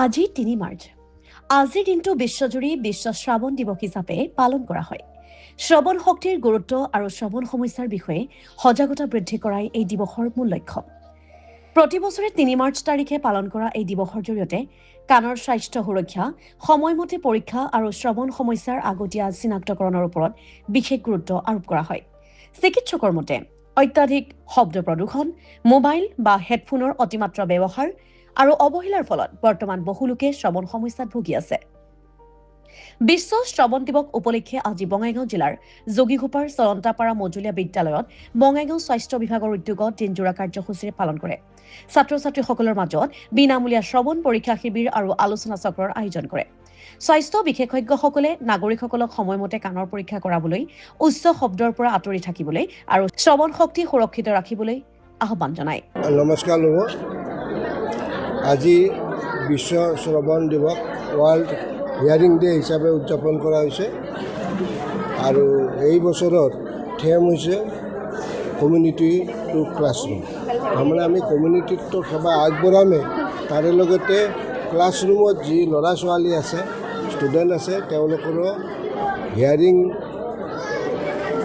আজি ৩ মাৰ্চ। আজিৰ দিনটো বিশ্বজুৰি বিশ্ব শ্ৰৱণ দিৱস হিচাপে পালন কৰা হয়। শ্ৰৱণ শক্তিৰ গুৰুত্ব আৰু শ্ৰৱণ সমস্যাৰ বিষয়ে সজাগতা বৃদ্ধি কৰাই এই দিৱসৰ মূল লক্ষ্য। প্ৰতি বছৰে ৩ মাৰ্চ তাৰিখে পালন কৰা এই দিৱসৰ জৰিয়তে কাণৰ স্বাস্থ্য সুৰক্ষা, সময়মতে পৰীক্ষা আৰু শ্ৰৱণ সমস্যাৰ আগতীয়া চিনাক্তকৰণৰ ওপৰত বিশেষ গুৰুত্ব আৰোপ কৰা হয়। চিকিৎসকৰ মতে অত্যাধিক শব্দ প্ৰদূষণ, মোবাইল বা হেডফোনৰ অতিমাত্ৰা ব্যৱহাৰ আৰু অৱহেলাৰ ফলত বৰ্তমান বহু লোকে শ্ৰৱণ সমস্যাত ভুগি আছে। বিশ্ব শ্ৰৱণ দিৱস উপলক্ষে আজি বঙাইগাঁও জিলাৰ যোগীঘোপাৰ চলন্তাপাৰা মজলীয়া বিদ্যালয়ত বঙাইগাঁও স্বাস্থ্য বিভাগৰ উদ্যোগত দিনজোৰা কাৰ্যসূচীৰে পালন কৰে। ছাত্ৰ ছাত্ৰীসকলৰ মাজত বিনামূলীয়া শ্ৰৱণ পৰীক্ষা শিবিৰ আৰু আলোচনা চক্ৰৰ আয়োজন কৰে। স্বাস্থ্য বিশেষজ্ঞসকলে নাগৰিকসকলক সময়মতে কাণৰ পৰীক্ষা কৰাবলৈ, উচ্চ শব্দৰ পৰা আঁতৰি থাকিবলৈ আৰু শ্ৰৱণ শক্তি সুৰক্ষিত ৰাখিবলৈ আহ্বান জনায়। নমস্কাৰ ল'ব। আজি বিশ্ব শ্ৰৱণ দিৱস ৱৰ্ল্ড হিয়াৰিং ডে হিচাপে উদযাপন কৰা হৈছে আৰু এই বছৰৰ থিম হৈছে কমিউনিটি টু ক্লাছৰুম। তাৰমানে আমি কমিউনিটিটো সেৱা আগবঢ়ামে, তাৰে লগতে ক্লাছৰুমত যি ল'ৰা ছোৱালী আছে, ষ্টুডেণ্ট আছে, তেওঁলোকৰো হিয়াৰিং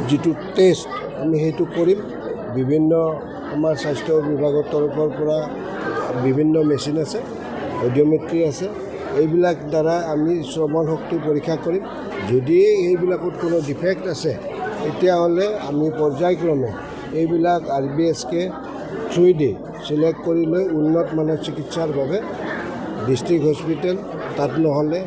যিটো টেষ্ট আমি সেইটো কৰিম। বিভিন্ন আমাৰ স্বাস্থ্য বিভাগৰ তৰফৰ পৰা বিভিন্ন মেচিন আছে, অডিঅ'মেট্ৰি আছে, এইবিলাক দ্বাৰা আমি শ্ৰৱণ শক্তি পৰীক্ষা কৰিম। যদি এইবিলাকত কোনো ডিফেক্ট আছে তেতিয়াহ'লে আমি পৰ্যায়ক্ৰমে এইবিলাক RBSK থ্ৰুইদি চিলেক্ট কৰি লৈ উন্নত মানৰ চিকিৎসাৰ বাবে ডিষ্ট্ৰিক্ট হস্পিটেল, তাত নহ'লে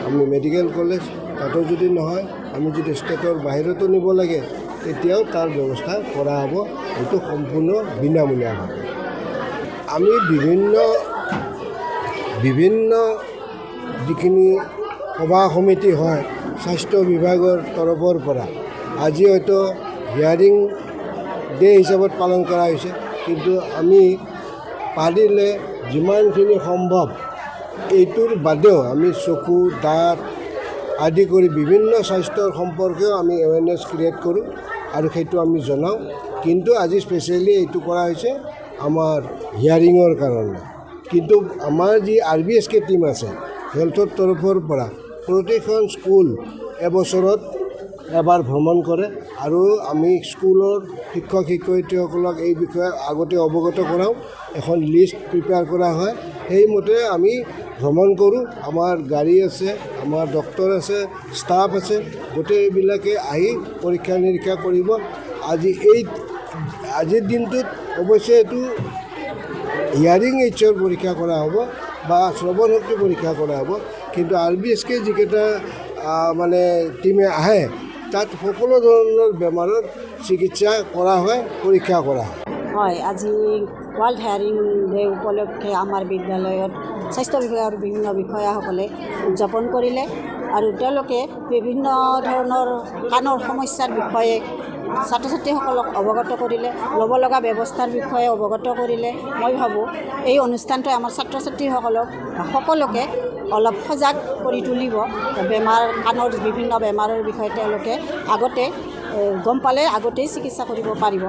আমি মেডিকেল কলেজ, তাতো যদি নহয় আমি যদি ষ্টেটৰ বাহিৰতো নিব লাগে তেতিয়াও তাৰ ব্যৱস্থা কৰা হ'ব। এইটো সম্পূৰ্ণ বিনামূলীয়াভাৱে। আমি বিভিন্ন যিখিনি সভা সমিতি হয় স্বাস্থ্য বিভাগৰ তৰফৰ পৰা, আজি হয়তো হিয়াৰিং ডে হিচাপত পালন কৰা হৈছে, কিন্তু আমি পাৰিলে যিমানখিনি সম্ভৱ এইটোৰ বাদেও আমি চকু, দাঁত আদি কৰি বিভিন্ন স্বাস্থ্যৰ সম্পৰ্কেও আমি এৱেৰনেছ ক্ৰিয়েট কৰোঁ আৰু সেইটো আমি জনাওঁ। কিন্তু আজি স্পেচিয়েলি এইটো কৰা হৈছে আমাৰ হিয়াৰিঙৰ কাৰণে। কিন্তু আমাৰ যি RBSK টীম আছে হেল্থৰ তৰফৰ পৰা প্ৰতিখন স্কুল এবছৰত এবাৰ ভ্ৰমণ কৰে আৰু আমি স্কুলৰ শিক্ষক শিক্ষয়িত্ৰীসকলক এই বিষয়ে আগতে অৱগত কৰাওঁ। এখন লিষ্ট প্ৰিপেয়াৰ কৰা হয়, সেইমতে আমি ভ্ৰমণ কৰোঁ। আমাৰ গাড়ী আছে, আমাৰ ডক্তৰ আছে, ষ্টাফ আছে, গোটেইবিলাকে আহি পৰীক্ষা নিৰীক্ষা কৰিব। আজিৰ দিনটোত অৱশ্যে এইটো হিয়াৰিং এইডছৰ পৰীক্ষা কৰা হ'ব বা শ্ৰৱণ শক্তি পৰীক্ষা কৰা হ'ব, কিন্তু RBSK যিকেইটা মানে টিমে আহে তাত সকলো ধৰণৰ বেমাৰৰ চিকিৎসা কৰা হয়, পৰীক্ষা কৰা হয়। আজি ৱৰ্ল্ড হিয়াৰিং ডে উপলক্ষে আমাৰ বিদ্যালয়ত স্বাস্থ্য বিভাগৰ বিভিন্ন বিষয়াসকলে উদযাপন কৰিলে আৰু তেওঁলোকে বিভিন্ন ধৰণৰ কাণৰ সমস্যাৰ বিষয়ে ছাত্ৰ ছাত্ৰীসকলক অৱগত কৰিলে, ল'ব লগা ব্যৱস্থাৰ বিষয়ে অৱগত কৰিলে। মই ভাবোঁ এই অনুষ্ঠানটোৱে আমাৰ ছাত্ৰ ছাত্ৰীসকলক সকলোকে অলপ সজাগ কৰি তুলিব। কাণৰ বিভিন্ন বেমাৰৰ বিষয়ে তেওঁলোকে আগতে গম পালে আগতেই চিকিৎসা কৰিব পাৰিব।